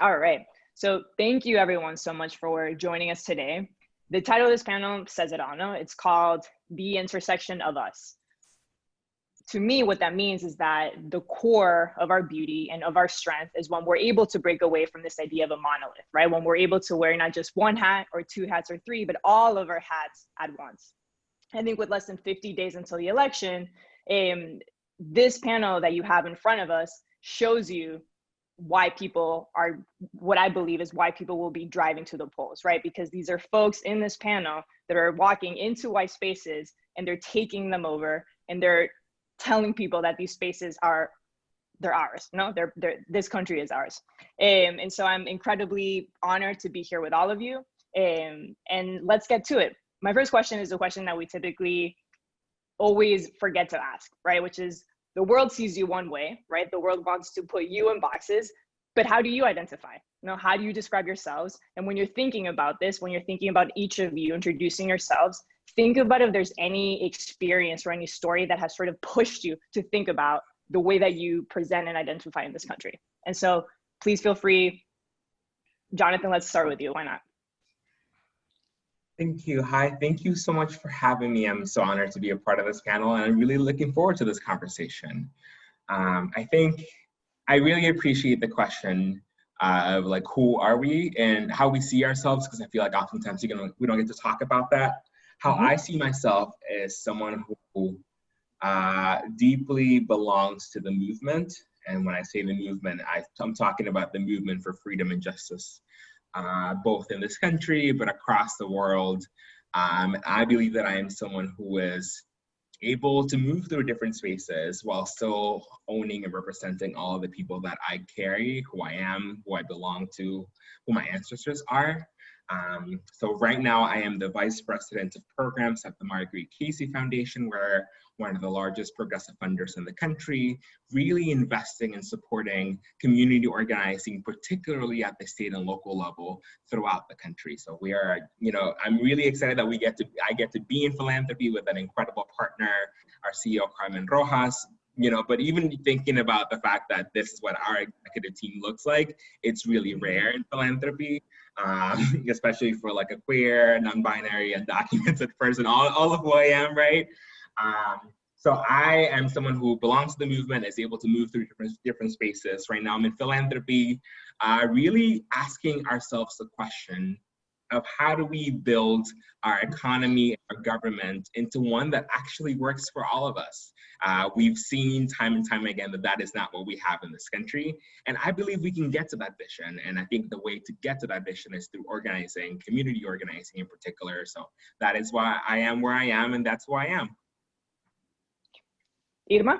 All right. So thank you everyone so much for joining us today. The title of this panel says it all, no? It's called The Intersection of Us. To me, what that means is that the core of our beauty and of our strength is when we're able to break away from this idea of a monolith, right? When we're able to wear not just one hat or two hats or three, but all of our hats at once. I think with less than 50 days until the election, this panel that you have in front of us shows you why people are, what I believe is why people will be driving to the polls, right? Because these are folks in this panel that are walking into white spaces and they're taking them over and they're telling people that these spaces are, they're ours, no? This country is ours. And so I'm incredibly honored to be here with all of you. And let's get to it. My first question is a question that we typically always forget to ask, right? Which is, the world sees you one way, right? The world wants to put you in boxes, but how do you identify? You know, how do you describe yourselves? And when you're thinking about this, when you're thinking about each of you introducing yourselves, think about if there's any experience or any story that has sort of pushed you to think about the way that you present and identify in this country. And so please feel free. Jonathan, let's start with you. Why not? Thank you. Hi, thank you so much for having me. I'm so honored to be a part of this panel and I'm really looking forward to this conversation. I think I really appreciate the question of like, who are we and how we see ourselves, because I feel like oftentimes we don't get to talk about that. How I see myself as someone who deeply belongs to the movement. And when I say the movement, I'm talking about the movement for freedom and justice. Both in this country, but across the world. I believe that I am someone who is able to move through different spaces while still owning and representing all of the people that I carry, who I am, who I belong to, who my ancestors are. So right now I am the Vice President of Programs at the Marguerite Casey Foundation, where one of the largest progressive funders in the country, really investing and supporting community organizing, particularly at the state and local level throughout the country. So we are, I'm really excited that I get to be in philanthropy with an incredible partner, our CEO, Carmen Rojas. But even thinking about the fact that this is what our executive team looks like, it's really rare in philanthropy, especially for like a queer, non-binary, undocumented person, all of who I am, right? So I am someone who belongs to the movement, is able to move through different spaces. Right now I'm in philanthropy, really asking ourselves the question of how do we build our economy, our government into one that actually works for all of us. We've seen time and time again that that is not what we have in this country. And I believe we can get to that vision. And I think the way to get to that vision is through organizing, community organizing in particular. So that is why I am where I am, and that's who I am. Irma?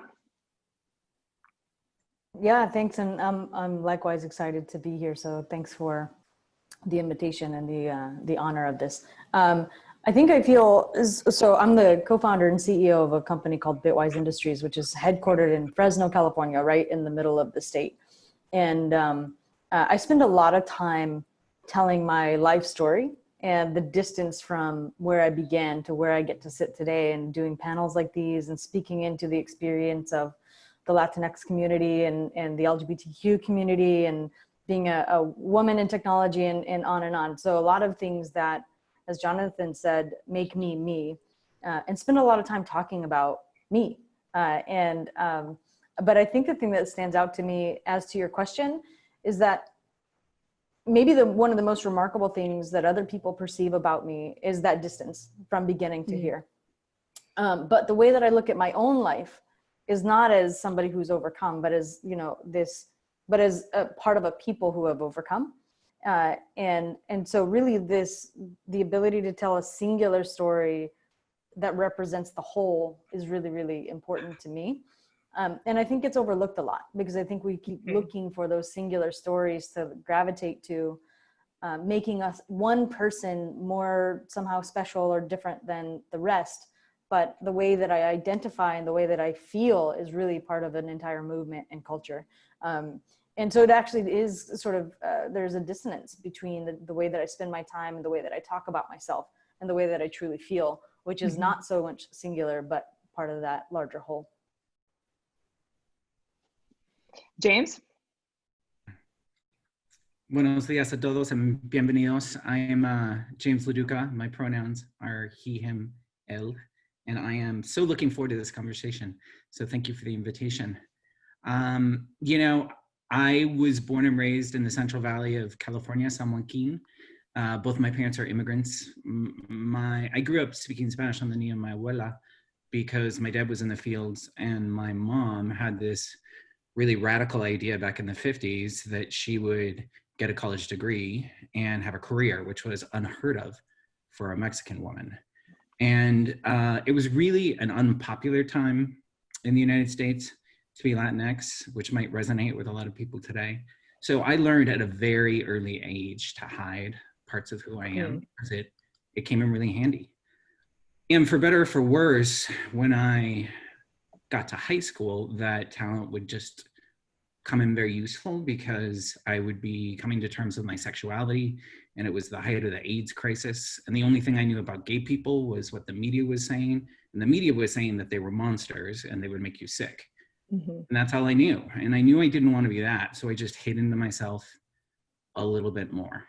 Yeah, thanks. And I'm likewise excited to be here. So thanks for the invitation and the honor of this. I think I feel, so I'm the co-founder and CEO of a company called Bitwise Industries, which is headquartered in Fresno, California, right in the middle of the state. And I spend a lot of time telling my life story and the distance from where I began to where I get to sit today, and doing panels like these and speaking into the experience of the Latinx community and the LGBTQ community, and being a woman in technology and on and on. So a lot of things that, as Jonathan said, make me me, and spend a lot of time talking about me. But I think the thing that stands out to me as to your question is that maybe one of the most remarkable things that other people perceive about me is that distance from beginning to here. But the way that I look at my own life is not as somebody who's overcome, but as, but as a part of a people who have overcome. And so really the ability to tell a singular story that represents the whole is really, really important to me. And I think it's overlooked a lot, because I think we keep looking for those singular stories to gravitate to, making us one person more somehow special or different than the rest. But the way that I identify and the way that I feel is really part of an entire movement and culture. And so it actually is sort of, there's a dissonance between the way that I spend my time and the way that I talk about myself and the way that I truly feel, which is not so much singular, but part of that larger whole. James? Buenos días a todos and bienvenidos. I am James Loduca. My pronouns are he, him, él, and I am so looking forward to this conversation. So thank you for the invitation. You know, I was born and raised in the Central Valley of California, San Joaquin. Both my parents are immigrants. I grew up speaking Spanish on the knee of my abuela because my dad was in the fields and my mom had this really radical idea back in the 50s that she would get a college degree and have a career, which was unheard of for a Mexican woman. And it was really an unpopular time in the United States to be Latinx, which might resonate with a lot of people today. So I learned at a very early age to hide parts of who I am, because it came in really handy. And for better or for worse, when I got to high school, that talent would just come in very useful because I would be coming to terms with my sexuality, and it was the height of the AIDS crisis. And the only thing I knew about gay people was what the media was saying. And the media was saying that they were monsters and they would make you sick. And that's all I knew. And I knew I didn't want to be that. So I just hid into myself a little bit more.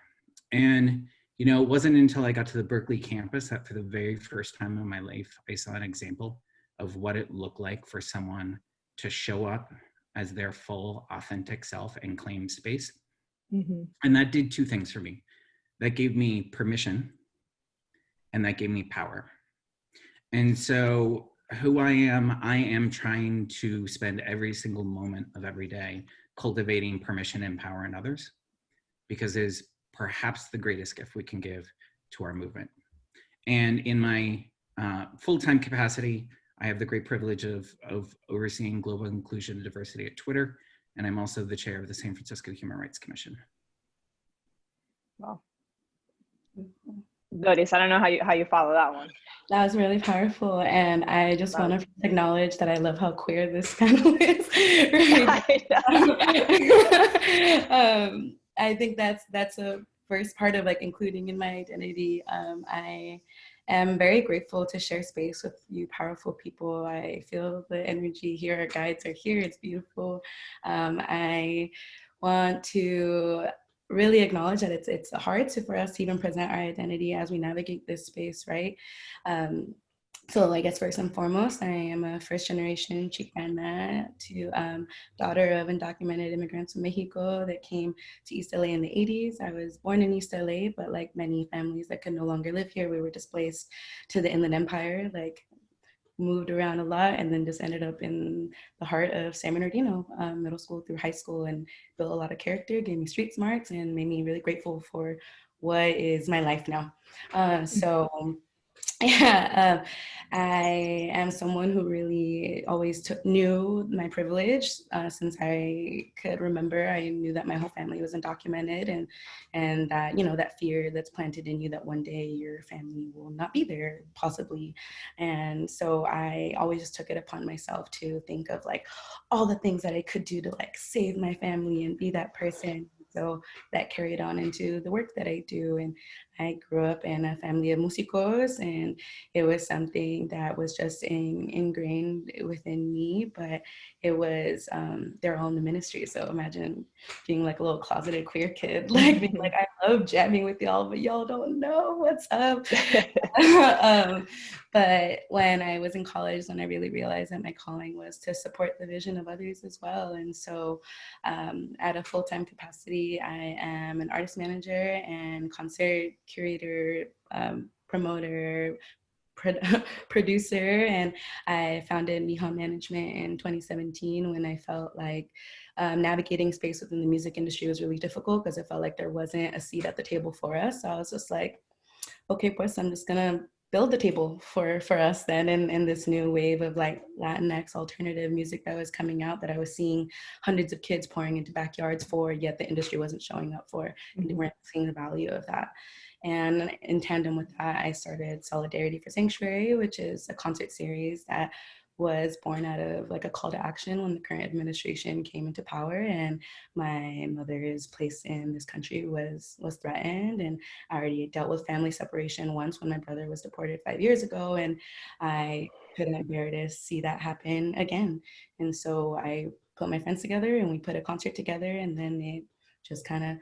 And, you know, it wasn't until I got to the Berkeley campus that for the very first time in my life, I saw an example of what it looked like for someone to show up as their full authentic self and claim space. And that did two things for me. That gave me permission and that gave me power. And so who I am trying to spend every single moment of every day cultivating permission and power in others, because it is perhaps the greatest gift we can give to our movement. And in my full-time capacity, I have the great privilege of overseeing global inclusion and diversity at Twitter, and I'm also the chair of the San Francisco Human Rights Commission. Wow. Doris, I don't know how you follow that one. That was really powerful, and I just want to acknowledge that I love how queer this panel is. I think that's a first part of like including in my identity. I am very grateful to share space with you powerful people. I feel the energy here. Our guides are here. It's beautiful. I want to really acknowledge that it's hard for us to even present our identity as we navigate this space, right? So I guess first and foremost, I am a first generation Chicana daughter of undocumented immigrants from Mexico that came to East LA in the 80s. I was born in East LA, but like many families that could no longer live here, we were displaced to the Inland Empire, like moved around a lot, and then just ended up in the heart of San Bernardino, middle school through high school, and built a lot of character, gave me street smarts, and made me really grateful for what is my life now. I am someone who really always knew my privilege since I could remember. I knew that my whole family was undocumented, and that, you know, that fear that's planted in you that one day your family will not be there, possibly. And so I always just took it upon myself to think of like all the things that I could do to like save my family and be that person. So that carried on into the work that I do. And I grew up in a family of músicos, and it was something that was just ingrained within me, but it was their own ministry. So imagine being like a little closeted queer kid, like being like, I love jamming with y'all, but y'all don't know what's up. But when I was in college, then I really realized that my calling was to support the vision of others as well. And so at a full-time capacity, I am an artist manager and concert curator, promoter, producer, and I founded Miha Management in 2017 when I felt like navigating space within the music industry was really difficult because it felt like there wasn't a seat at the table for us. So I was just like, okay, pues I'm just gonna build the table for us then in this new wave of like Latinx alternative music that was coming out, that I was seeing hundreds of kids pouring into backyards for, yet the industry wasn't showing up for, and they weren't seeing the value of that. And in tandem with that, I started Solidarity for Sanctuary, which is a concert series that was born out of like a call to action when the current administration came into power and my mother's place in this country was threatened. And I already dealt with family separation once when my brother was deported 5 years ago, and I couldn't bear to see that happen again. And so I put my friends together and we put a concert together, and then it just kind of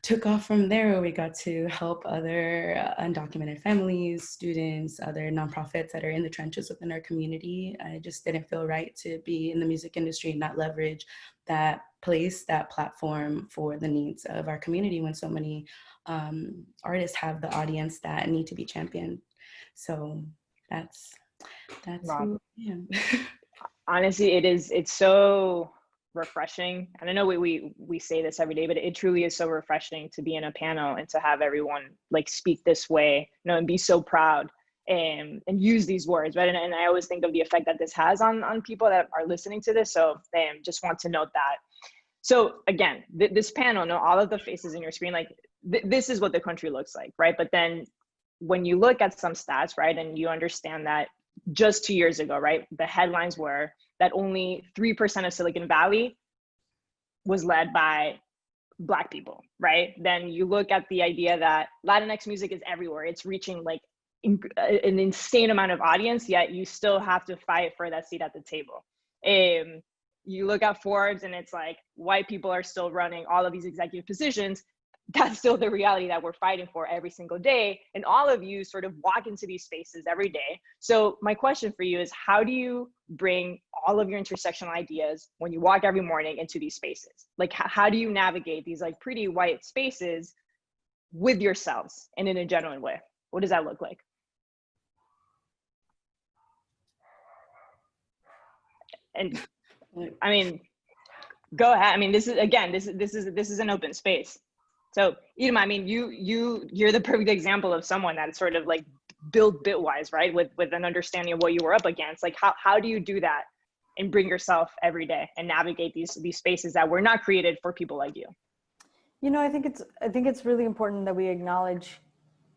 took off from there. We got to help other undocumented families, students, other nonprofits that are in the trenches within our community. I just didn't feel right to be in the music industry and not leverage that place, that platform for the needs of our community when so many artists have the audience that need to be championed. So that's Wow. who I am. Honestly, it's so refreshing. And I know we say this every day, but it truly is so refreshing to be in a panel and to have everyone like speak this way, you know, and be so proud and use these words, right? And I always think of the effect that this has on people that are listening to this. So just want to note that. So again, this panel, no, all of the faces in your screen, like this is what the country looks like, right? But then when you look at some stats, right, and you understand that just 2 years ago, right, the headlines were that only 3% of Silicon Valley was led by Black people, right? Then you look at the idea that Latinx music is everywhere. It's reaching like an insane amount of audience, yet you still have to fight for that seat at the table. You look at Forbes and it's like white people are still running all of these executive positions. That's still the reality that we're fighting for every single day. And all of you sort of walk into these spaces every day. So my question for you is, how do you bring all of your intersectional ideas when you walk every morning into these spaces? Like, how do you navigate these like pretty white spaces with yourselves and in a genuine way? What does that look like? And I mean, go ahead. I mean, this is, again, this is an open space. So Irma, I mean, you're the perfect example of someone that's sort of like built bitwise, right? With an understanding of what you were up against. Like, how do you do that and bring yourself every day and navigate these spaces that were not created for people like you? You know, I think it's really important that we acknowledge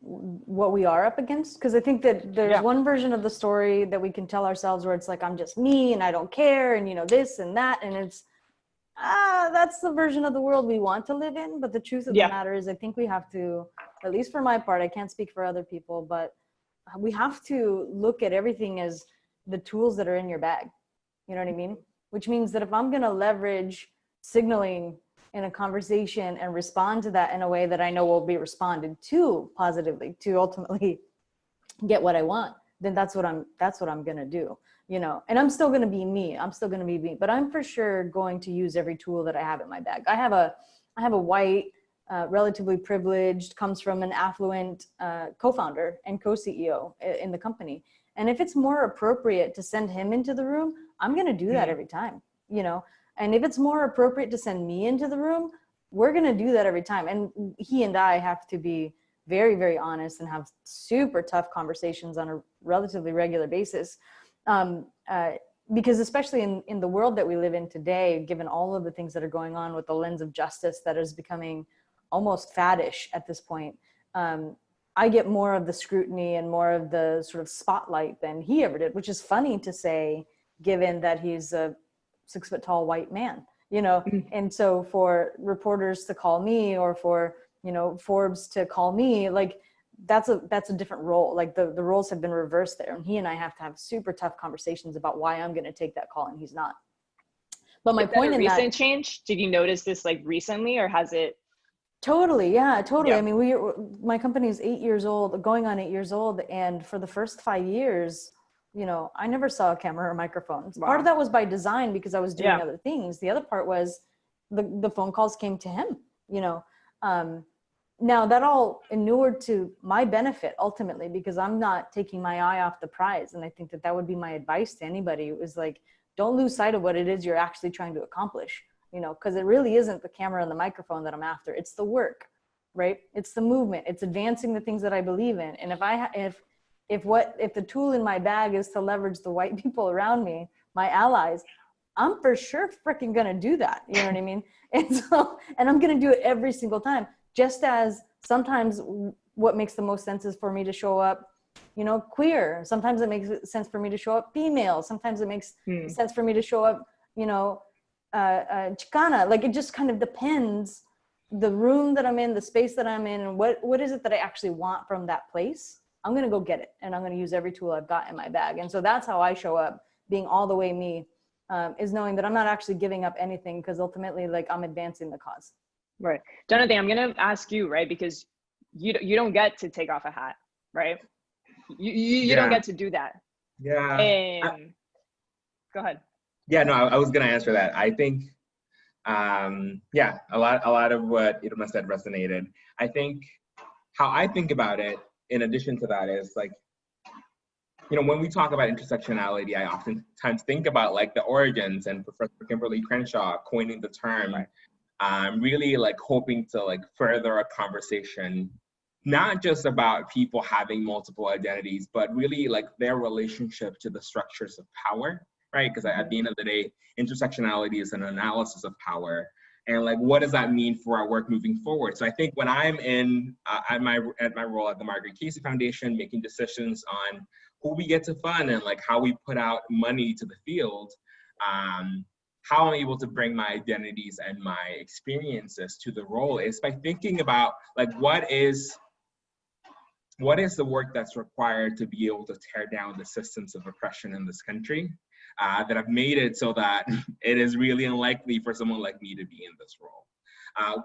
what we are up against, because I think that there's one version of the story that we can tell ourselves where it's like, I'm just me and I don't care, and you know, this and that, and it's that's the version of the world we want to live in. But the truth of the matter is, I think we have to, at least for my part, I can't speak for other people, but we have to look at everything as the tools that are in your bag. You know what I mean? Which means that if I'm going to leverage signaling in a conversation and respond to that in a way that I know will be responded to positively to ultimately get what I want, then that's what I'm going to do. You know, and I'm still going to be me. I'm still going to be me, but I'm for sure going to use every tool that I have in my bag. I have a white, relatively privileged, comes from an affluent co-founder and co-CEO in the company. And if it's more appropriate to send him into the room, I'm going to do that every time, you know, and if it's more appropriate to send me into the room, we're going to do that every time. And he and I have to be very, very honest and have super tough conversations on a relatively regular basis. Because especially in the world that we live in today, given all of the things that are going on with the lens of justice that is becoming almost faddish at this point, I get more of the scrutiny and more of the sort of spotlight than he ever did, which is funny to say, given that he's a 6 foot tall white man, you know? And so for reporters to call me, or for, you know, Forbes to call me, like, that's a different role. Like the roles have been reversed there, and he and I have to have super tough conversations about why I'm going to take that call and he's not. But my point in that, recent change, did you notice this like recently, or has it? Totally. Yeah, totally. Yeah. I mean, my company is 8 years old, going on 8 years old. And for the first 5 years, you know, I never saw a camera or microphone. Wow. Part of that was by design because I was doing other things. The other part was the phone calls came to him, you know. Now that all inured to my benefit ultimately, because I'm not taking my eye off the prize. And I think that would be my advice to anybody. It was like, don't lose sight of what it is you're actually trying to accomplish, you know, because it really isn't the camera and the microphone that I'm after. It's the work, right? It's the movement. It's advancing the things that I believe in. And if the tool in my bag is to leverage the white people around me, my allies, I'm for sure freaking gonna do that. You know what I mean? And I'm gonna do it every single time. Just as sometimes what makes the most sense is for me to show up, you know, queer. Sometimes it makes sense for me to show up female. Sometimes it makes sense for me to show up, you know, Chicana. Like, it just kind of depends the room that I'm in, the space that I'm in, and what is it that I actually want from that place. I'm going to go get it, and I'm going to use every tool I've got in my bag. And so that's how I show up, being all the way me, is knowing that I'm not actually giving up anything, because ultimately, like, I'm advancing the cause. Right. Jonathan, I'm going to ask you, right? Because you don't get to take off a hat, right? You don't get to do that. Yeah. Go ahead. Yeah, no, I was gonna answer that. I think, yeah, a lot of what Irma said resonated. I think how I think about it, in addition to that, is like, you know, when we talk about intersectionality, I oftentimes think about like the origins and Professor Kimberly Crenshaw coining the term. Right. I'm really like hoping to like further a conversation, not just about people having multiple identities, but really like their relationship to the structures of power, right? Because at the end of the day, intersectionality is an analysis of power. And like, what does that mean for our work moving forward? So I think when I'm in at my role at the Margaret Casey Foundation, making decisions on who we get to fund and like how we put out money to the field, how I'm able to bring my identities and my experiences to the role is by thinking about like, what is the work that's required to be able to tear down the systems of oppression in this country that have made it so that it is really unlikely for someone like me to be in this role.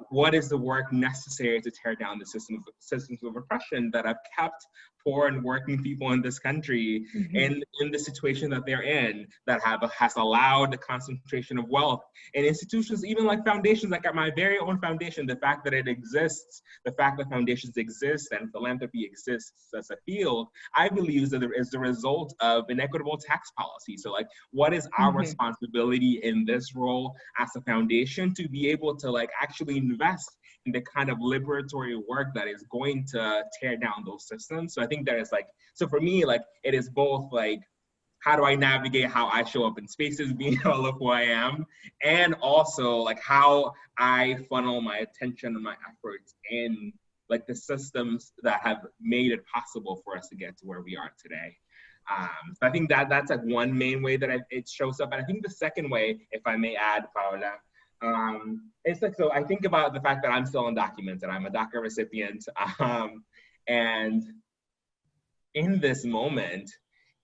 What is the work necessary to tear down the systems of oppression that have kept poor and working people in this country in the situation that they're in, that has allowed the concentration of wealth in institutions, even like foundations, like at my very own foundation, the fact that it exists, the fact that foundations exist and philanthropy exists as a field, I believe is the result of inequitable tax policy. So like, what is our responsibility in this role as a foundation to be able to like actually invest in the kind of liberatory work that is going to tear down those systems? So I think there is like, so for me, like, it is both like, how do I navigate how I show up in spaces, being all of who I am, and also like how I funnel my attention and my efforts in like the systems that have made it possible for us to get to where we are today. So I think that's like one main way that it shows up. And I think the second way, if I may add, Paola, it's like, so I think about the fact that I'm still undocumented. I'm a DACA recipient. And in this moment,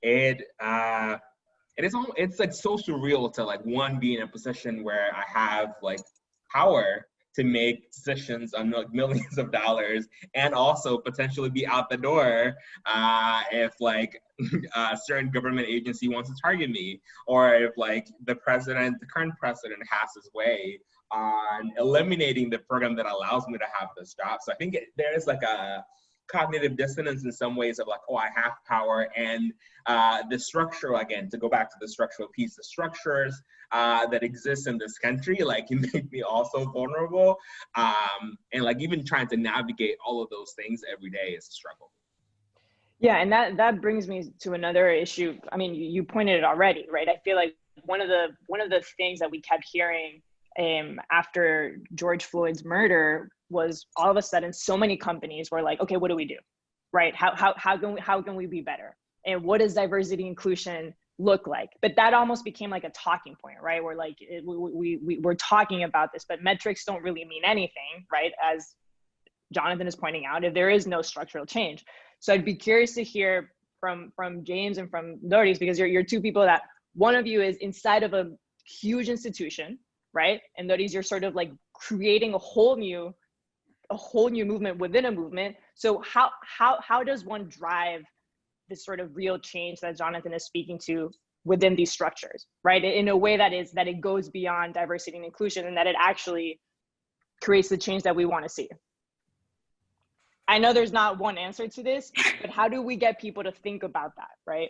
it's like so surreal to like, one, be in a position where I have like power to make decisions on like millions of dollars, and also potentially be out the door if like a certain government agency wants to target me, or if like the current president has his way on eliminating the program that allows me to have this job. So I think there is like a cognitive dissonance in some ways of like, oh, I have power, and the structure, again, to go back to the structural piece, the structures that exist in this country, like, can make me also vulnerable. And like, even trying to navigate all of those things every day is a struggle. Yeah, and that brings me to another issue. I mean, you pointed it already, right? I feel like one of the things that we kept hearing after George Floyd's murder was, all of a sudden so many companies were like, okay, what do we do, right? How can we be better, and what does diversity inclusion look like? But that almost became like a talking point, right? We're like, we're talking about this, but metrics don't really mean anything, right? As Jonathan is pointing out, if there is no structural change. So I'd be curious to hear from James and from Doris, because you're two people that, one of you is inside of a huge institution, right? And Doris, you're sort of like creating a whole new movement within a movement. So how does one drive this sort of real change that Jonathan is speaking to within these structures, right? In a way that it goes beyond diversity and inclusion, and that it actually creates the change that we want to see. I know there's not one answer to this, but how do we get people to think about that, right?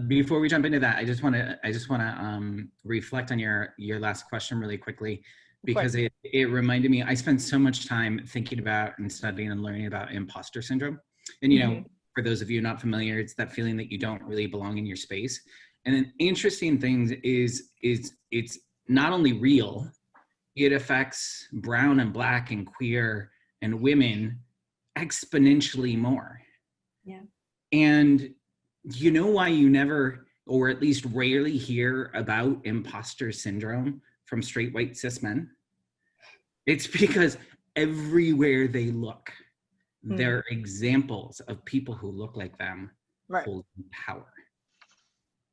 Before we jump into that, I just want to reflect on your last question really quickly, because it reminded me, I spent so much time thinking about and studying and learning about imposter syndrome. And, you know, for those of you not familiar, it's that feeling that you don't really belong in your space. And an interesting thing is it's not only real, it affects brown and black and queer and women exponentially more. Yeah. And you know why you never, or at least rarely, hear about imposter syndrome from straight white cis men? It's because everywhere they look, there are examples of people who look like them holding power.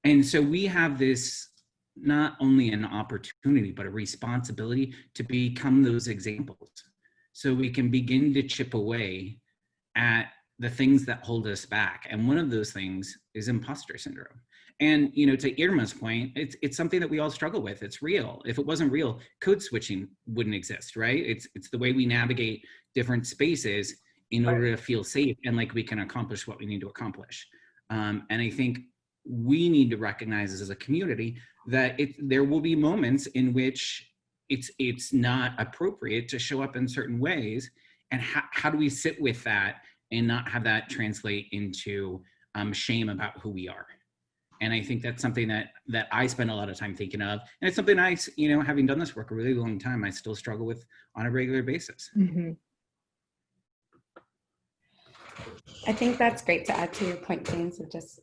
And so we have this not only an opportunity, but a responsibility to become those examples. So we can begin to chip away at the things that hold us back. And one of those things is imposter syndrome. And, you know, to Irma's point, it's something that we all struggle with. It's real. If it wasn't real, code switching wouldn't exist, right? It's the way we navigate different spaces in order to feel safe and like we can accomplish what we need to accomplish. And I think we need to recognize as a community that there will be moments in which it's not appropriate to show up in certain ways. And how do we sit with that and not have that translate into shame about who we are? And I think that's something that I spend a lot of time thinking of. And it's something I, you know, having done this work a really long time, I still struggle with on a regular basis. Mm-hmm. I think that's great to add to your point, James, of just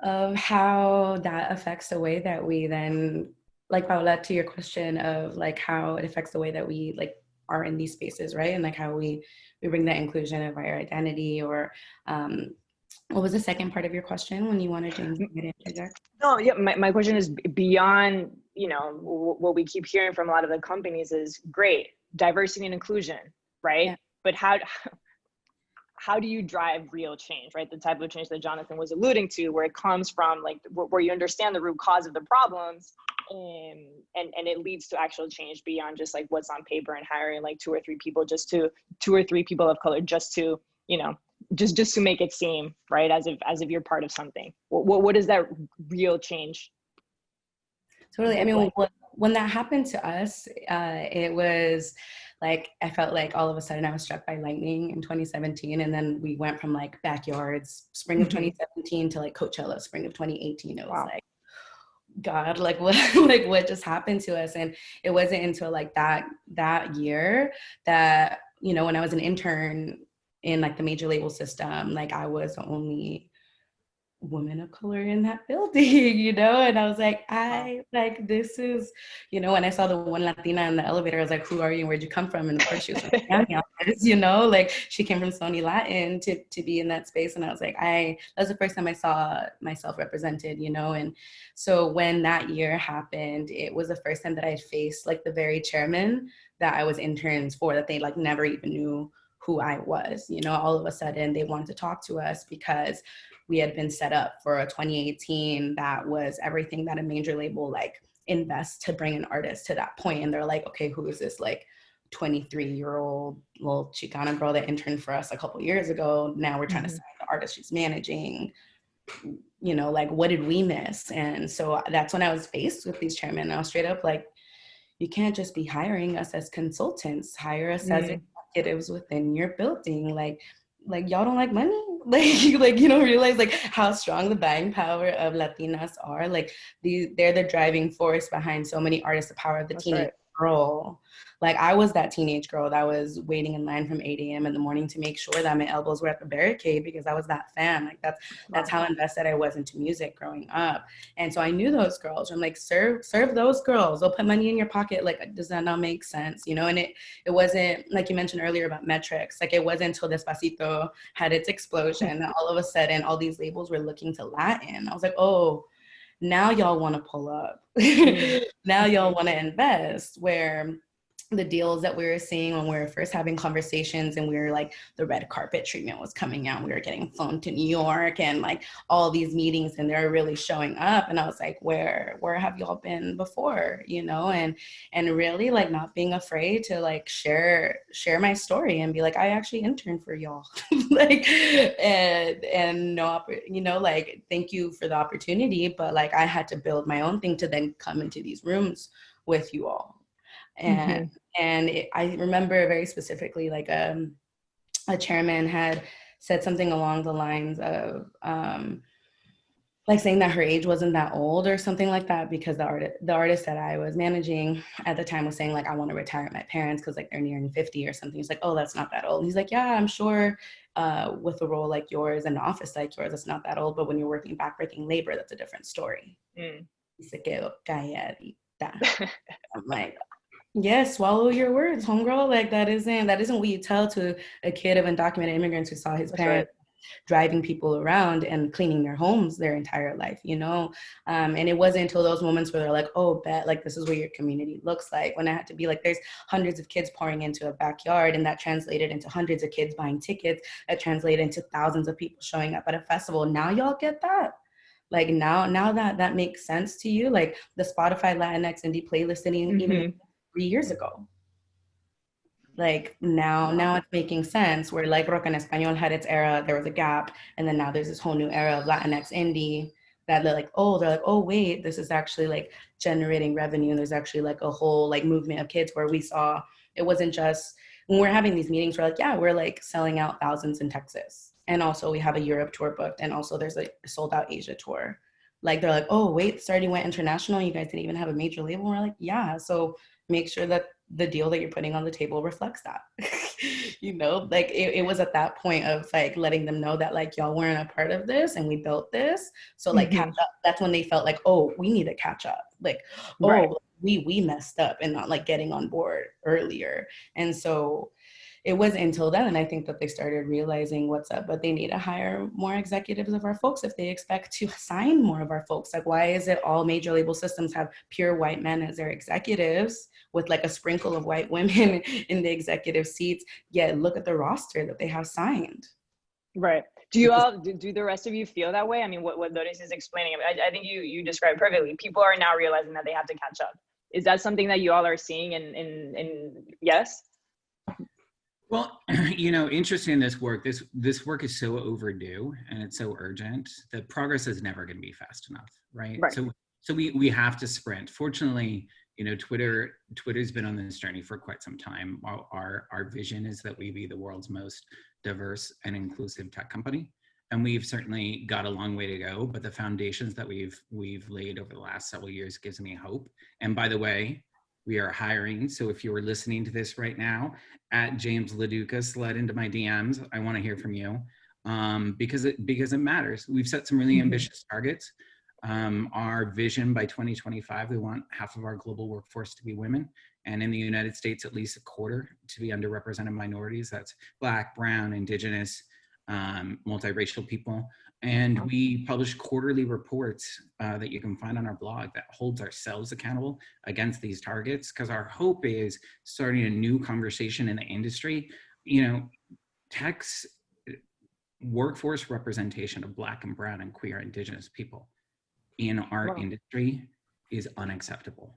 of how that affects the way that we then, like Paola, to your question of like how it affects the way that we like are in these spaces, right? And like how we bring that inclusion of our identity or what was the second part of your question when you wanted James to interject? No, yeah, my question is beyond, you know, what we keep hearing from a lot of the companies is great, diversity and inclusion, right? Yeah. But how do you drive real change, right? The type of change that Jonathan was alluding to, where it comes from, like where you understand the root cause of the problems and it leads to actual change beyond just like what's on paper and hiring like two or three people of color just to, you know, just to make it seem right as if you're part of something. What is that real change? Totally. I mean, when that happened to us, it was like, I felt like all of a sudden I was struck by lightning in 2017. And then we went from like backyards, spring of 2017 to like Coachella, spring of 2018. It was like, God, like what just happened to us? And it wasn't until like that year that, you know, when I was an intern in like the major label system, like I was the only woman of color in that building, you know? And I was like, this is, you know, when I saw the one Latina in the elevator, I was like, who are you? Where'd you come from? And of course she was from Miami office, you know, like she came from Sony Latin to be in that space. And I was like, that was the first time I saw myself represented, you know? And so when that year happened, it was the first time that I faced like the very chairman that I was interns for, that they like never even knew who I was, you know. All of a sudden they wanted to talk to us because we had been set up for a 2018 that was everything that a major label like invests to bring an artist to that point. And they're like, okay, who is this like 23-year-old little Chicana girl that interned for us a couple years ago? Now we're trying to sign the artist she's managing, you know, like what did we miss? And so that's when I was faced with these chairmen. And I was straight up like, you can't just be hiring us as consultants, hire us as executives within your building. Like y'all don't like money? Like you don't realize like how strong the buying power of Latinas are. Like they're the driving force behind so many artists, the power of the teenage girl. Like I was that teenage girl that was waiting in line from 8 a.m. in the morning to make sure that my elbows were at the barricade because I was that fan. Like that's how invested I was into music growing up. And so I knew those girls. I'm like, serve those girls. They'll put money in your pocket. Like, does that not make sense? You know, and it wasn't like you mentioned earlier about metrics. Like it wasn't until Despacito had its explosion that all of a sudden all these labels were looking to Latin. I was like, oh, now y'all want to pull up. Now y'all want to invest, where the deals that we were seeing when we were first having conversations and we were like, the red carpet treatment was coming out. We were getting flown to New York and like all these meetings, and they're really showing up. And I was like, where have y'all been before? You know, and really like not being afraid to like share my story and be like, I actually interned for y'all. Like, and no, you know, like, thank you for the opportunity. But like, I had to build my own thing to then come into these rooms with you all. And I remember very specifically, like a chairman had said something along the lines of like saying that her age wasn't that old or something like that, because the artist that I was managing at the time was saying like, I want to retire at my parents because like they're nearing 50 or something. He's like, oh, that's not that old. And he's like, yeah, I'm sure with a role like yours and an office like yours, it's not that old. But when you're working backbreaking labor, that's a different story. He se quedó calladita. I'm like, yes, swallow your words, homegirl. Like that isn't what you tell to a kid of undocumented immigrants who saw his parents driving people around and cleaning their homes their entire life, you know? And it wasn't until those moments where they're like, oh, bet, like, this is what your community looks like. When I had to be like, there's hundreds of kids pouring into a backyard, and that translated into hundreds of kids buying tickets, that translated into thousands of people showing up at a festival. Now y'all get that? Like, now that makes sense to you? Like the Spotify Latinx indie playlist didn't even 3 years ago. Like now it's making sense, where like Rock en Español had its era, there was a gap, and then now there's this whole new era of Latinx indie that they're like, oh wait, this is actually like generating revenue. And there's actually like a whole like movement of kids where we saw it wasn't just, when we're having these meetings, we're like, yeah, we're like selling out thousands in Texas. And also we have a Europe tour booked, and also there's a sold out Asia tour. Like they're like, oh wait, this already went international. You guys didn't even have a major label. And we're like, yeah, so make sure that the deal that you're putting on the table reflects that. You know, like it was at that point of like letting them know that like y'all weren't a part of this and we built this. So like catch up. That's when they felt like, oh, we need to catch up. Like, oh, right. we messed up and not like getting on board earlier. And so it wasn't until then, I think, that they started realizing what's up, but they need to hire more executives of our folks if they expect to sign more of our folks. Like, why is it all major label systems have pure white men as their executives with like a sprinkle of white women in the executive seats, yet look at the roster that they have signed? Right. Do you all, do the rest of you feel that way? I mean, what Doris is explaining, I think you described perfectly. People are now realizing that they have to catch up. Is that something that you all are seeing in yes? Well, you know, interesting in this work, this work is so overdue and it's so urgent that progress is never going to be fast enough, right? So we have to sprint. Fortunately, you know, Twitter's been on this journey for quite some time. Our vision is that we be the world's most diverse and inclusive tech company, and we've certainly got a long way to go. But the foundations that we've laid over the last several years gives me hope. And by the way, we are hiring. So if you were listening to this right now, at James Loduca, slide into my DMs. I want to hear from you because it matters. We've set some really ambitious targets. Our vision by 2025, we want half of our global workforce to be women, and in the United States, at least a quarter to be underrepresented minorities. That's Black, Brown, Indigenous, multiracial people. And we publish quarterly reports that you can find on our blog that holds ourselves accountable against these targets, because our hope is starting a new conversation in the industry. You know, tech's workforce representation of Black and Brown and queer Indigenous people in our industry is unacceptable.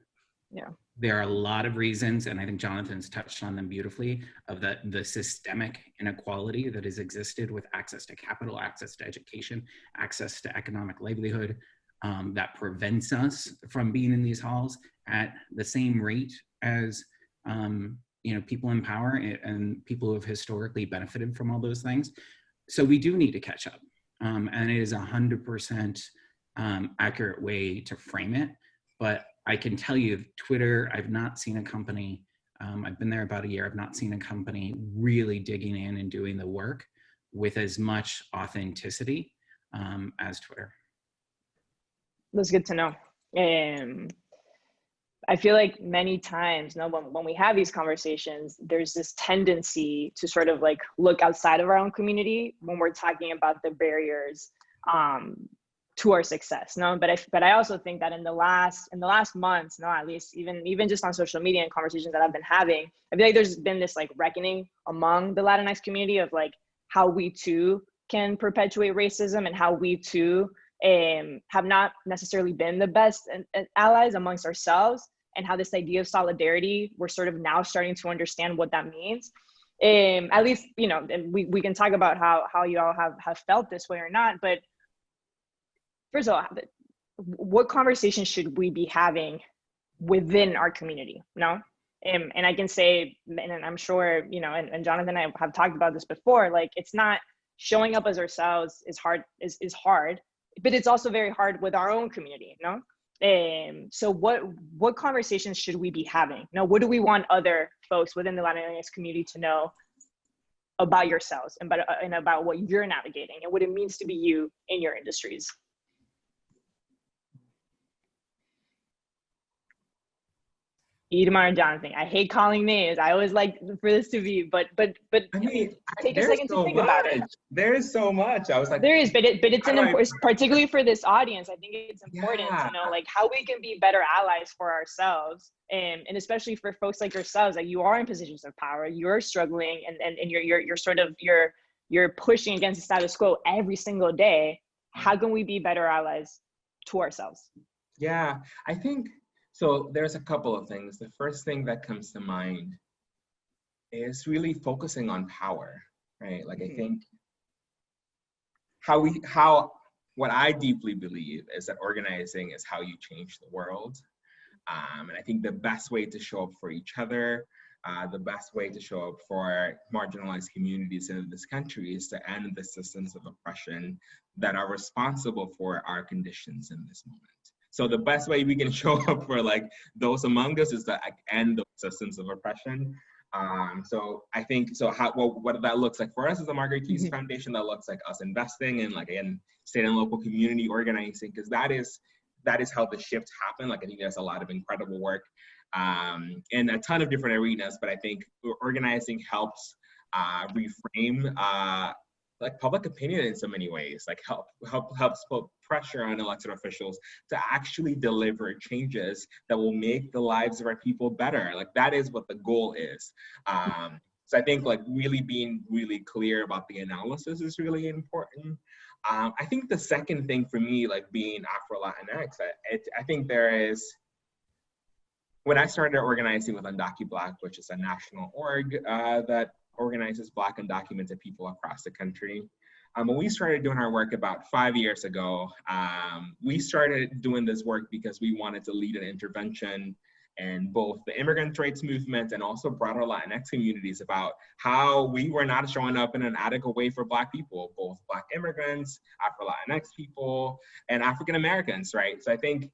Yeah. There are a lot of reasons, and I think Jonathan's touched on them beautifully, of the systemic inequality that has existed with access to capital, access to education, access to economic livelihood, that prevents us from being in these halls at the same rate as you know, people in power and people who have historically benefited from all those things. So we do need to catch up, and it is 100% accurate way to frame it. But I can tell you, Twitter, I've not seen a company, I've been there about a year, I've not seen a company really digging in and doing the work with as much authenticity as Twitter. That's good to know. I feel like many times, you know, when we have these conversations, there's this tendency to sort of like look outside of our own community when we're talking about the barriers to our success. No, but I also think that in the last months, no, at least even just on social media and conversations that I've been having, I feel like there's been this like reckoning among the Latinx community of like how we too can perpetuate racism and how we too have not necessarily been the best allies amongst ourselves, and how this idea of solidarity, we're sort of now starting to understand what that means. At least, you know, and we can talk about how you all have felt this way or not, but first of all, what conversations should we be having within our community? No? And I can say, and I'm sure, you know, and Jonathan and I have talked about this before, like it's not showing up as ourselves is hard, but it's also very hard with our own community, no? So what conversations should we be having? Now, what do we want other folks within the Latinx community to know about yourselves and about what you're navigating and what it means to be you in your industries? Irma and Jonathan. I hate calling names. I always like for this to be, but I mean, take a second to think about it. There is so much. I was like, there is, but it's an important, particularly for this audience. I think it's important to know like how we can be better allies for ourselves, and especially for folks like yourselves. Like you are in positions of power, you're struggling, and you're sort of you're pushing against the status quo every single day. How can we be better allies to ourselves? Yeah, I think. So there's a couple of things. The first thing that comes to mind is really focusing on power, right? Like I think what I deeply believe is that organizing is how you change the world. And I think the best way to show up for each other, the best way to show up for marginalized communities in this country is to end the systems of oppression that are responsible for our conditions in this moment. So the best way we can show up for like those among us is to end those systems of oppression. So I think, what that looks like for us as the Margaret Keys Foundation, that looks like us investing in like, again, state and local community organizing, because that is how the shift happened. Like I think there's a lot of incredible work in a ton of different arenas, but I think organizing helps reframe like public opinion in so many ways, like helps put pressure on elected officials to actually deliver changes that will make the lives of our people better. Like that is what the goal is. So I think like really being really clear about the analysis is really important. I think the second thing for me, like being Afro-Latinx, I think there is, when I started organizing with UndocuBlack, which is a national org that organizes Black undocumented people across the country. When we started doing our work about 5 years ago, we started doing this work because we wanted to lead an intervention in both the immigrant rights movement and also broader Latinx communities about how we were not showing up in an adequate way for Black people, both Black immigrants, Afro-Latinx people, and African Americans, right? So I think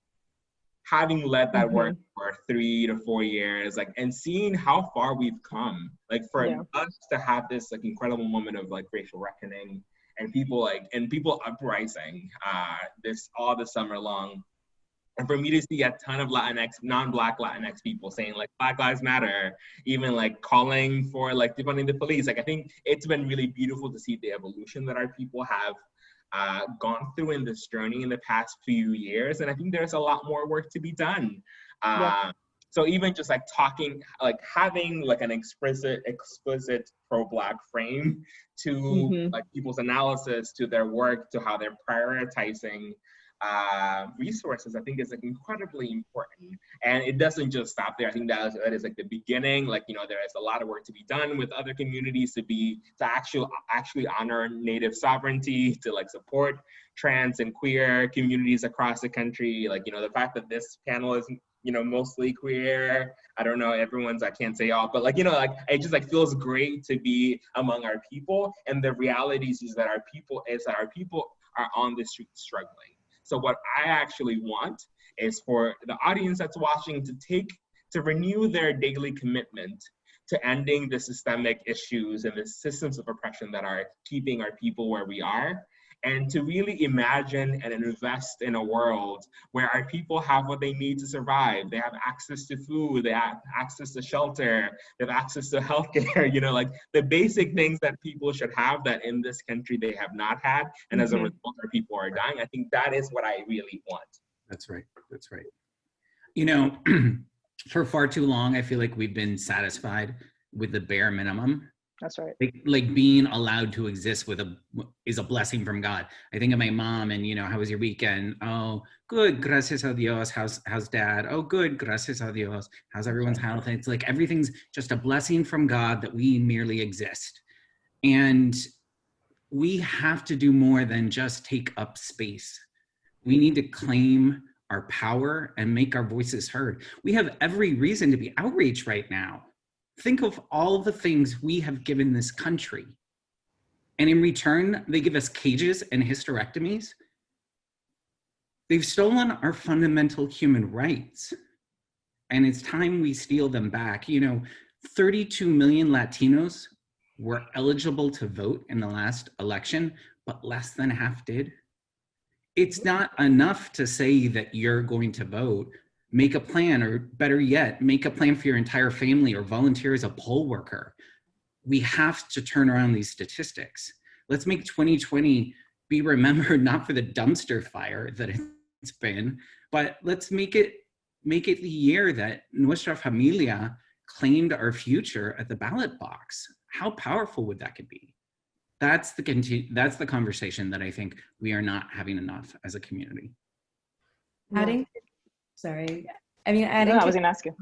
having led that work for 3 to 4 years, like, and seeing how far we've come, like for us to have this like incredible moment of like racial reckoning and people uprising all the summer long. And for me to see a ton of Latinx, non-Black Latinx people saying like Black Lives Matter, even like calling for like defunding the police. Like I think it's been really beautiful to see the evolution that our people have gone through in this journey in the past few years, and I think there's a lot more work to be done. So even just like talking, like having like an explicit pro-Black frame to like people's analysis, to their work, to how they're prioritizing resources, I think is like incredibly important. And it doesn't just stop there. I think that is like the beginning. Like, you know, there is a lot of work to be done with other communities to actually honor Native sovereignty, to like support trans and queer communities across the country. Like, you know, the fact that this panel is, you know, mostly queer. I don't know, I can't say all, but like, you know, like it just like feels great to be among our people. And the realities is that our people are on the street struggling. So what I actually want is for the audience that's watching to renew their daily commitment to ending the systemic issues and the systems of oppression that are keeping our people where we are, and to really imagine and invest in a world where our people have what they need to survive. They have access to food, they have access to shelter, they have access to healthcare, you know, like the basic things that people should have that in this country they have not had. And as a result, our people are dying. I think that is what I really want. That's right, that's right. You know, for far too long, I feel like we've been satisfied with the bare minimum. That's right. Like being allowed to exist is a blessing from God. I think of my mom and, you know, how was your weekend? Oh, good, gracias a Dios. How's dad? Oh, good, gracias a Dios. How's everyone's health? And it's like everything's just a blessing from God that we merely exist. And we have to do more than just take up space. We need to claim our power and make our voices heard. We have every reason to be outraged right now. Think of all the things we have given this country. And in return, they give us cages and hysterectomies. They've stolen our fundamental human rights. And it's time we steal them back. You know, 32 million Latinos were eligible to vote in the last election, but less than half did. It's not enough to say that you're going to vote. make a plan, or better yet, make a plan for your entire family or volunteer as a poll worker. We have to turn around these statistics. Let's make 2020 be remembered not for the dumpster fire that it's been, but let's make it the year that Nuestra Familia claimed our future at the ballot box. How powerful would that could be? That's the conversation that I think we are not having enough as a community. Adding, sorry. I mean, adding I was gonna ask you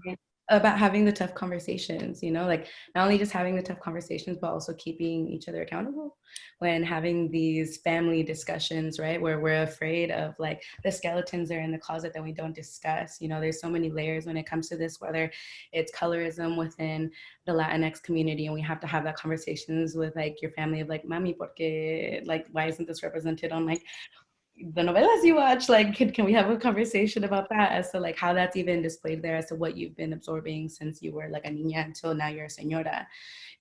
about having the tough conversations, you know, like not only just having the tough conversations, but also keeping each other accountable when having these family discussions, right? Where we're afraid of like the skeletons are in the closet that we don't discuss. You know, there's so many layers when it comes to this, whether it's colorism within the Latinx community, and we have to have that conversations with like your family of like, mami, porque, like, why isn't this represented on like the novelas you watch? Like, can we have a conversation about that as to like how that's even displayed there, as to what you've been absorbing since you were like a niña until now you're a señora,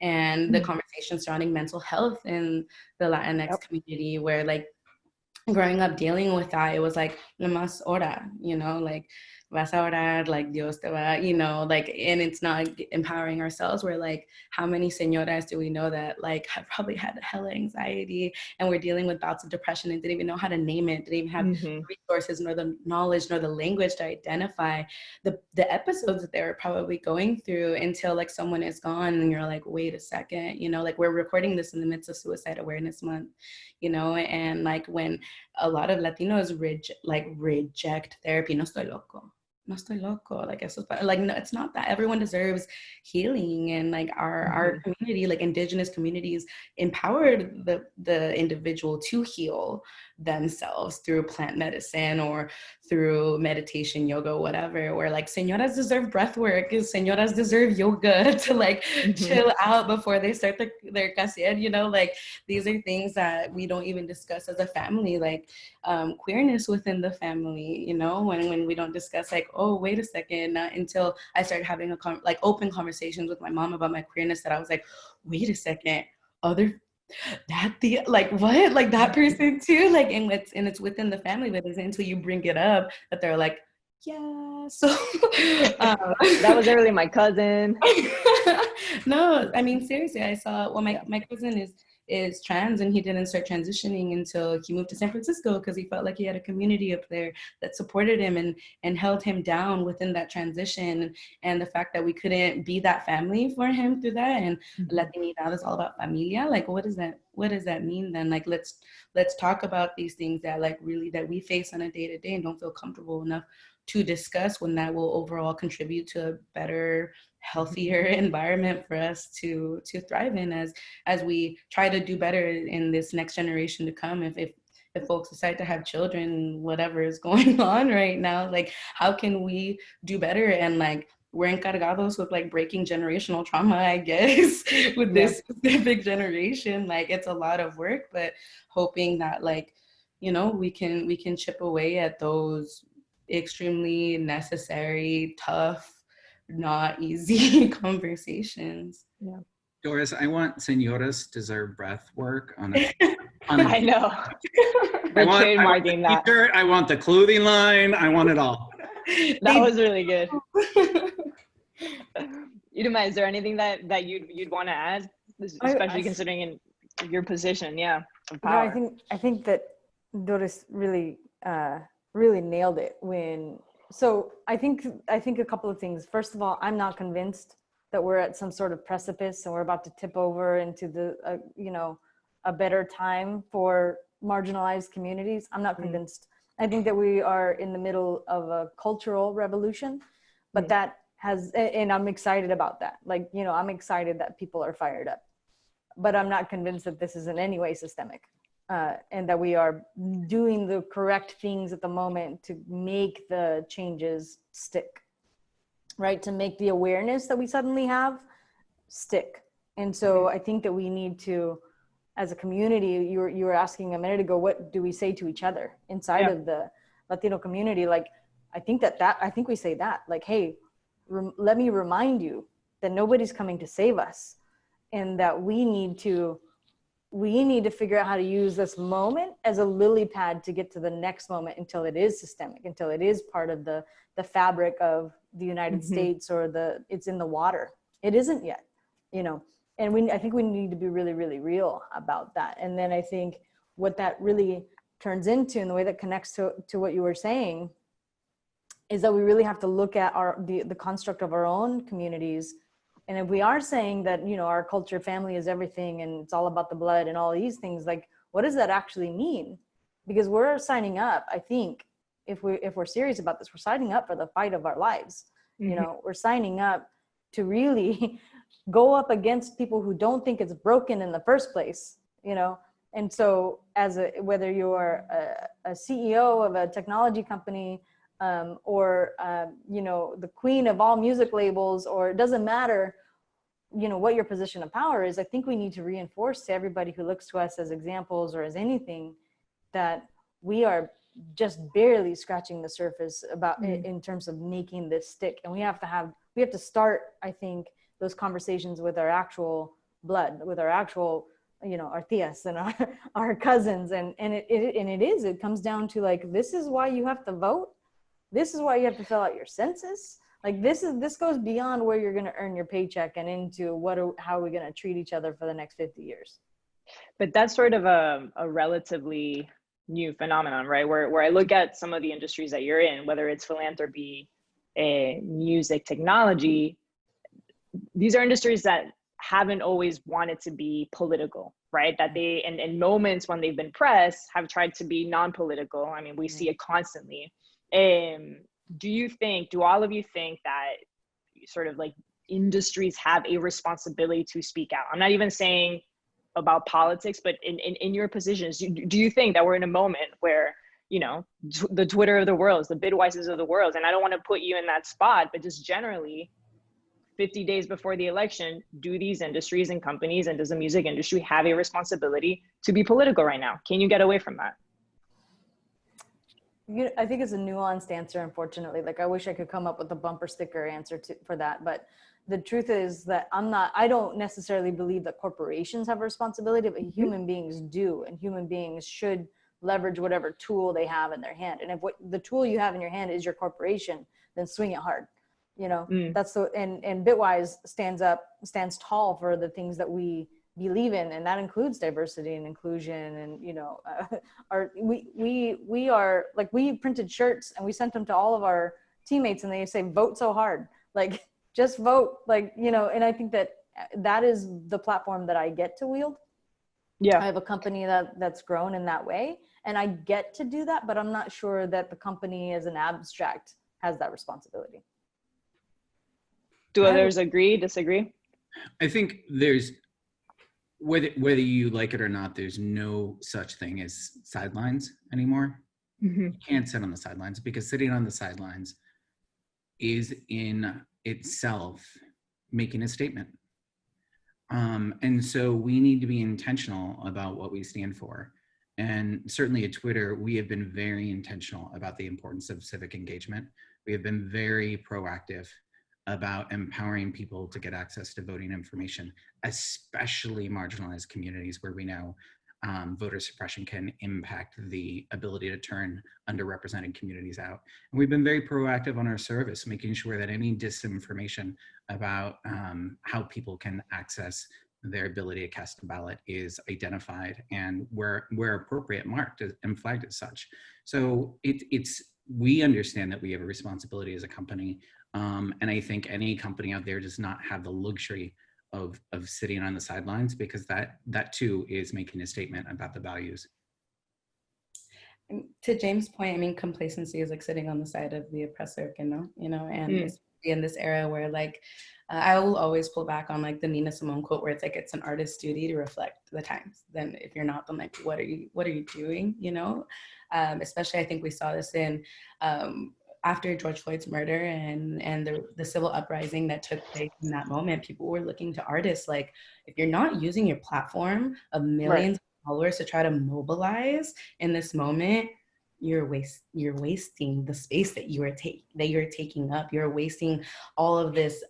and the conversation surrounding mental health in the Latinx community, where like growing up dealing with that, it was like, nomás ora, you know, like vas a orar, like Dios te va, you know, like, and it's not empowering ourselves. We're like, how many señoras do we know that like have probably had hella anxiety and we're dealing with bouts of depression and didn't even know how to name it, didn't even have resources nor the knowledge nor the language to identify the episodes that they were probably going through until like someone is gone and you're like, wait a second, you know, like we're recording this in the midst of Suicide Awareness Month, you know, and like when a lot of Latinos reject therapy, no estoy loco, like eso, like no, it's not that. Everyone deserves healing, and like our community, like indigenous communities, empowered the individual to heal themselves through plant medicine or through meditation, yoga, whatever, where like señoras deserve breath work, señoras deserve yoga to like chill out before they start their casier, you know, like these are things that we don't even discuss as a family, like queerness within the family, you know, when we don't discuss like, oh, wait a second, not until I started having like open conversations with my mom about my queerness that I was like, wait a second, like what, like that person too, like, and it's within the family, but it's until you bring it up that they're like, yeah, so that was really my cousin. No, I mean seriously, I saw, well, my cousin is trans, and he didn't start transitioning until he moved to San Francisco because he felt like he had a community up there that supported him and held him down within that transition. And the fact that we couldn't be that family for him through that, and Latinidad is all about familia, like what does that mean then? Like let's talk about these things that like really that we face on a day-to-day and don't feel comfortable enough to discuss, when that will overall contribute to a better, healthier environment for us to thrive in as we try to do better in this next generation to come. If folks decide to have children, whatever is going on right now, like how can we do better? And like we're encargados with like breaking generational trauma, I guess, with this specific generation. Like it's a lot of work, but hoping that like, you know, we can chip away at those extremely necessary, tough, not easy conversations. Yeah. Doris, I want Señoras Deserve Breath work on a I know. We're trademarking that. T-shirt, I want the clothing line. I want it all. That was really good. Irma, is there anything that you'd want to add, especially considering in your position, of power? No, I think that Doris really really nailed it so I think a couple of things. First of all, I'm not convinced that we're at some sort of precipice and we're about to tip over into the a better time for marginalized communities. I'm not convinced. I think that we are in the middle of a cultural revolution, but that has, and I'm excited about that. Like, I'm excited that people are fired up, but I'm not convinced that this is in any way systemic. And that we are doing the correct things at the moment to make the changes stick, right? To make the awareness that we suddenly have stick. And so I think that we need to, as a community, you were asking a minute ago, what do we say to each other inside of the Latino community? Like, I think we say that, like, hey, let me remind you that nobody's coming to save us, and that we need to we need to figure out how to use this moment as a lily pad to get to the next moment until it is systemic, until it is part of the fabric of the United States, or it's in the water. It isn't yet, you know, and I think we need to be really, really real about that. And then I think what that really turns into, and the way that connects to what you were saying, is that we really have to look at the construct of our own communities. And if we are saying that, you know, our culture, family is everything, and it's all about the blood and all these things, like, what does that actually mean? Because we're signing up, I think, if we're serious about this, we're signing up for the fight of our lives. You know, we're signing up to really go up against people who don't think it's broken in the first place, you know? And so whether you're a CEO of a technology company, or, you know, the queen of all music labels, or it doesn't matter, you know, what your position of power is, I think we need to reinforce to everybody who looks to us as examples or as anything, that we are just barely scratching the surface about in terms of making this stick. And we have to start, I think, those conversations with our actual blood, with our actual, you know, our tias and our cousins. And it comes down to, like, this is why you have to vote. This is why you have to fill out your census. Like, this goes beyond where you're going to earn your paycheck and into how are we going to treat each other for the next 50 years. But that's sort of a relatively new phenomenon, right? Where I look at some of the industries that you're in, whether it's philanthropy, music, technology, these are industries that haven't always wanted to be political, right? That they, in moments when they've been pressed, have tried to be non-political. I mean, we see it constantly. Do all of you think that sort of like industries have a responsibility to speak out? I'm not even saying about politics, but in your positions, do you think that we're in a moment where, you know, the Twitter of the world, the Bidweises of the world, and I don't want to put you in that spot, but just generally 50 days before the election, do these industries and companies, and does the music industry have a responsibility to be political right now? Can you get away from that? I think it's a nuanced answer, unfortunately. Like, I wish I could come up with a bumper sticker answer for that. But the truth is that I don't necessarily believe that corporations have a responsibility, but human beings do. And human beings should leverage whatever tool they have in their hand. And if the tool you have in your hand is your corporation, then swing it hard. You know, that's and Bitwise stands tall for the things that we believe in, and that includes diversity and inclusion. And, you know, we are, like, we printed shirts and we sent them to all of our teammates, and they say, vote so hard, like, just vote, like, you know. And I think that is the platform that I get to wield. Yeah, I have a company that's grown in that way, and I get to do that, but I'm not sure that the company as an abstract has that responsibility. Do others agree, disagree? I think there's, whether you like it or not, there's no such thing as sidelines anymore. You can't sit on the sidelines, because sitting on the sidelines is in itself making a statement. And so we need to be intentional about what we stand for. And certainly at Twitter, we have been very intentional about the importance of civic engagement. We have been very proactive about empowering people to get access to voting information, especially marginalized communities where we know voter suppression can impact the ability to turn underrepresented communities out. And we've been very proactive on our service, making sure that any disinformation about how people can access their ability to cast a ballot is identified, and where appropriate, marked and flagged as such. So we understand that we have a responsibility as a company. And I think any company out there does not have the luxury of sitting on the sidelines, because that too is making a statement about the values. And to James' point, I mean, complacency is like sitting on the side of the oppressor, and in this era where, like, I will always pull back on, like, the Nina Simone quote, where it's like, it's an artist's duty to reflect the times. Then if you're not, then, like, what are you doing, you know? Especially, I think we saw this in after George Floyd's murder and the civil uprising that took place in that moment. People were looking to artists, like, if you're not using your platform of millions of followers to try to mobilize in this moment, you're wasting the space that you're taking up. You're wasting all of this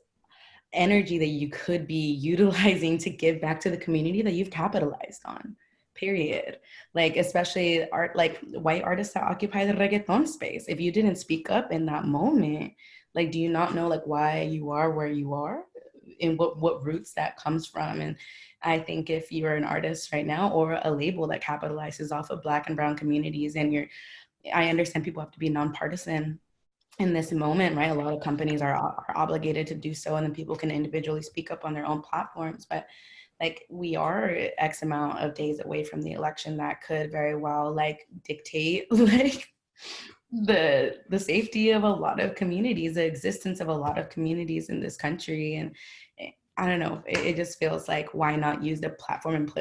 energy that you could be utilizing to give back to the community that you've capitalized on, period. Like, especially art, like white artists that occupy the reggaeton space. If you didn't speak up in that moment, like, do you not know like why you are where you are and what roots that comes from? And I think if you're an artist right now or a label that capitalizes off of Black and brown communities, and I understand people have to be nonpartisan in this moment, right? A lot of companies are obligated to do so, and then people can individually speak up on their own platforms. But like, we are X amount of days away from the election that could very well like dictate like the safety of a lot of communities, the existence of a lot of communities in this country. And I don't know, it just feels like, why not use the platform and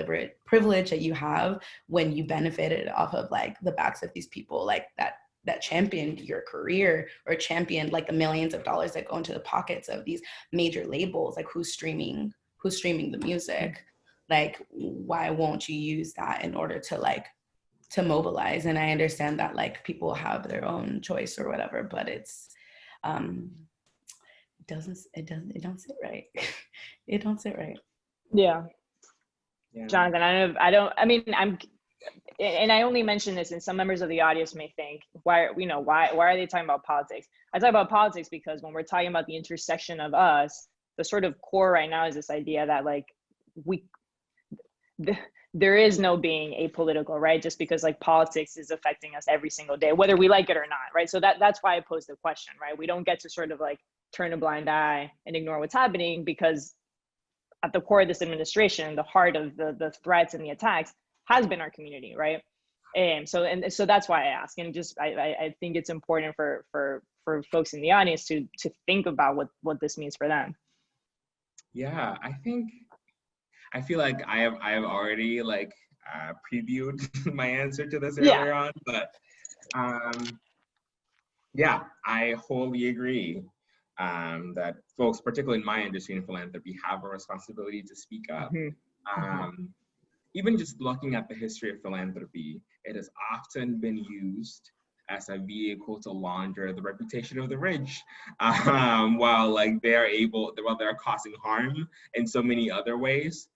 privilege that you have when you benefited off of like the backs of these people like that championed your career, or championed like the millions of dollars that go into the pockets of these major labels, like who's streaming the music. Like, why won't you use that in order to mobilize? And I understand that like people have their own choice or whatever, but it's it don't sit right. It don't sit right. Yeah. Jonathan, and I only mention this, and some members of the audience may think, why are they talking about politics? I talk about politics because when we're talking about the intersection of us, the sort of core right now is this idea that like there is no being apolitical, right? Just because like politics is affecting us every single day, whether we like it or not, right? So that's why I posed the question, right? We don't get to sort of like turn a blind eye and ignore what's happening, because at the core of this administration, the heart of the threats and the attacks has been our community, right? And so that's why I ask, and just I think it's important for folks in the audience to think about what this means for them. Yeah, I feel like I have already like previewed my answer to this earlier on, but yeah, I wholly agree that folks, particularly in my industry in philanthropy, have a responsibility to speak up. Even just looking at the history of philanthropy, it has often been used as a vehicle to launder the reputation of the rich, while they're causing harm in so many other ways.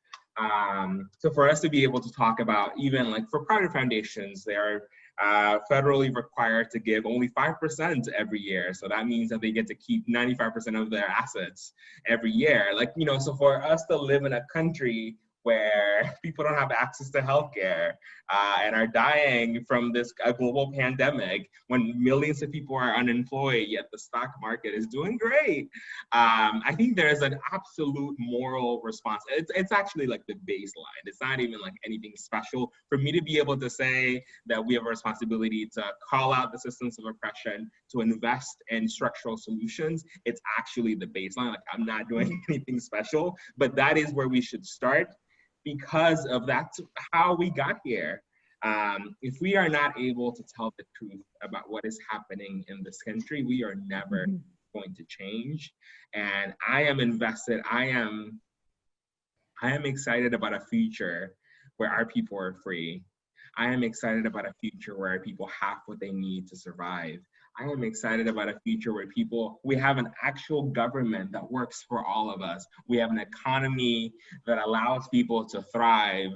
So for us to be able to talk about, even like for private foundations, they're federally required to give only 5% every year. So that means that they get to keep 95% of their assets every year. Like, so for us to live in a country where people don't have access to healthcare and are dying from this global pandemic, when millions of people are unemployed, yet the stock market is doing great. I think there is an absolute moral response. It's actually like the baseline. It's not even like anything special for me to be able to say that we have a responsibility to call out the systems of oppression, to invest in structural solutions. It's actually the baseline. Like, I'm not doing anything special, but that is where we should start, because of that's how we got here. If we are not able to tell the truth about what is happening in this country, we are never going to change. And I am invested. I am excited about a future where our people are free. I am excited about a future where our people have what they need to survive. I am excited about a future where we have an actual government that works for all of us. We have an economy that allows people to thrive.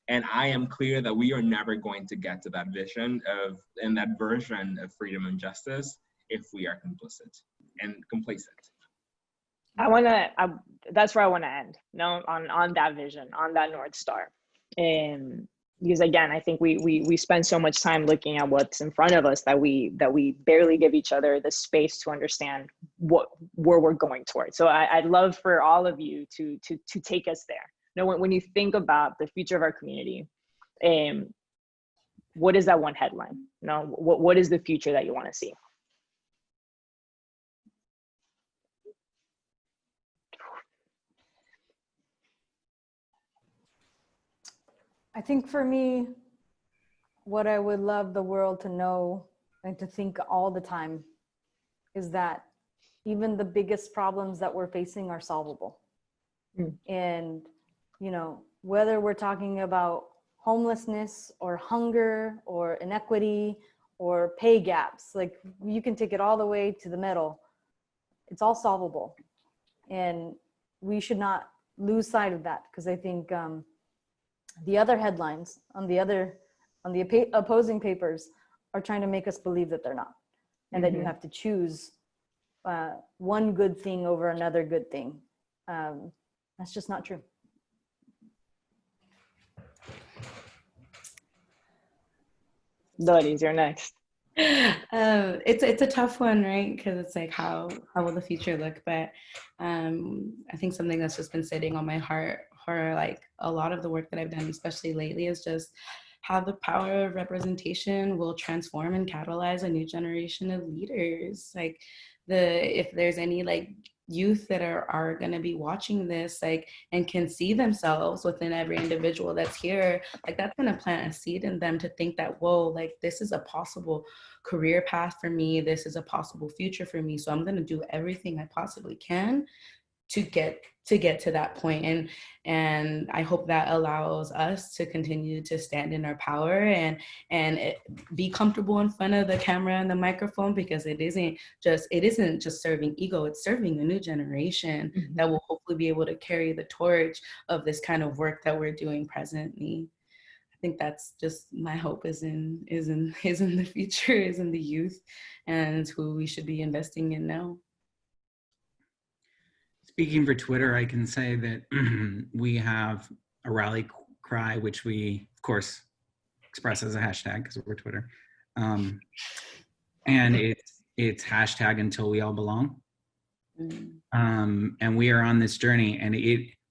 And I am clear that we are never going to get to that vision and that version of freedom and justice if we are complicit and complacent. That's where I want to end, on that vision, on that North Star. Because again, I think we spend so much time looking at what's in front of us that we barely give each other the space to understand where we're going towards. So I'd love for all of you to take us there. When you think about the future of our community, what is that one headline? What is the future that you want to see? I think for me, what I would love the world to know and to think all the time is that even the biggest problems that we're facing are solvable. And, whether we're talking about homelessness or hunger or inequity or pay gaps, like you can take it all the way to the middle. It's all solvable. And we should not lose sight of that, because I think the other headlines on the opposing papers are trying to make us believe that they're not, and that you have to choose one good thing over another good thing. That's just not true. Doris, you're next. It's a tough one, right? Because it's like, how will the future look? But I think something that's just been sitting on my heart for like a lot of the work that I've done, especially lately, is just how the power of representation will transform and catalyze a new generation of leaders. Like if there's any like youth that are going to be watching this, like, and can see themselves within every individual that's here, like that's going to plant a seed in them to think that, whoa, like this is a possible career path for me. This is a possible future for me. So I'm going to do everything I possibly can to get to that point. And I hope that allows us to continue to stand in our power and be comfortable in front of the camera and the microphone, because it isn't just serving ego, it's serving a new generation that will hopefully be able to carry the torch of this kind of work that we're doing presently. I think that's just my hope is in the future, is in the youth, and who we should be investing in now. Speaking for Twitter, I can say that we have a rally cry, which we, of course, express as a hashtag because we're Twitter. And it's hashtag until we all belong. And we are on this journey, and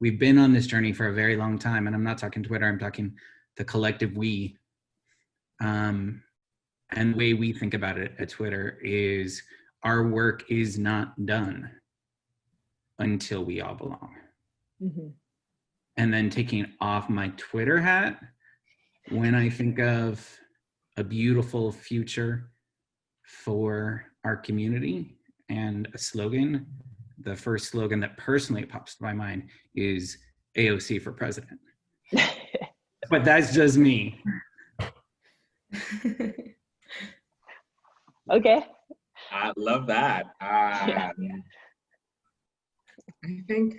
we've been on this journey for a very long time. And I'm not talking Twitter, I'm talking the collective we. And the way we think about it at Twitter is our work is not done until we all belong. And then taking off my Twitter hat, when I think of a beautiful future for our community and a slogan, the first slogan that personally pops to my mind is AOC for president. But that's just me. Okay. I love that. I think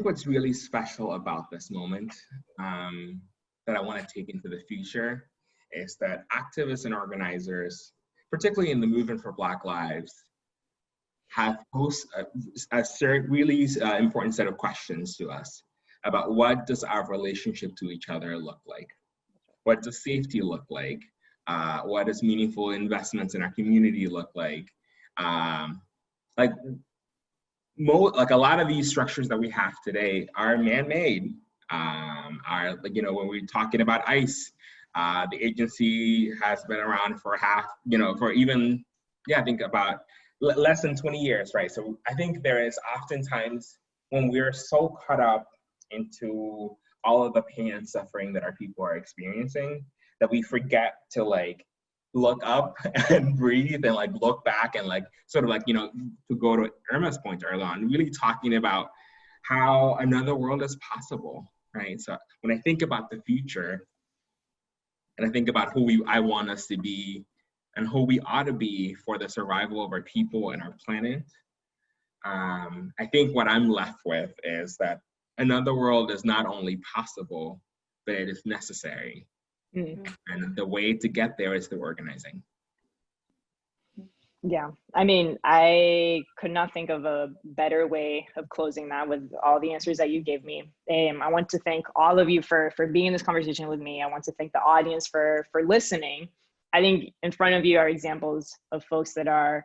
what's really special about this moment that I want to take into the future is that activists and organizers, particularly in the movement for Black Lives, have posed a really important set of questions to us about what does our relationship to each other look like? What does safety look like? What does meaningful investments in our community look like? Like a lot of these structures that we have today are man-made. When we're talking about ICE, the agency has been around for I think about less than 20 years, right? So I think there is oftentimes when we're so caught up into all of the pain and suffering that our people are experiencing that we forget to like look up and breathe and like look back and like sort of like, to go to Irma's point earlier on, really talking about how another world is possible, right? So when I think about the future and I think about who I want us to be and who we ought to be for the survival of our people and our planet, I think what I'm left with is that another world is not only possible, but it is necessary. And the way to get there is through organizing. Yeah, I mean, I could not think of a better way of closing that with all the answers that you gave me. I want to thank all of you for being in this conversation with me. I want to thank the audience for listening. I think in front of you are examples of folks that are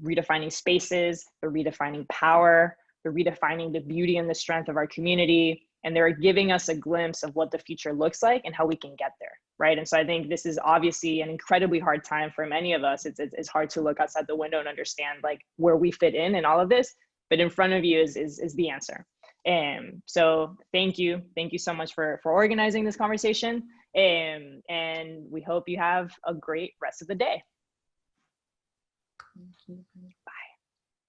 redefining spaces, they're redefining power, they're redefining the beauty and the strength of our community, and they're giving us a glimpse of what the future looks like and how we can get there, right? And so I think this is obviously an incredibly hard time for many of us. It's hard to look outside the window and understand like where we fit in all of this, but in front of you is the answer. And so thank you so much for organizing this conversation, and we hope you have a great rest of the day. Thank you.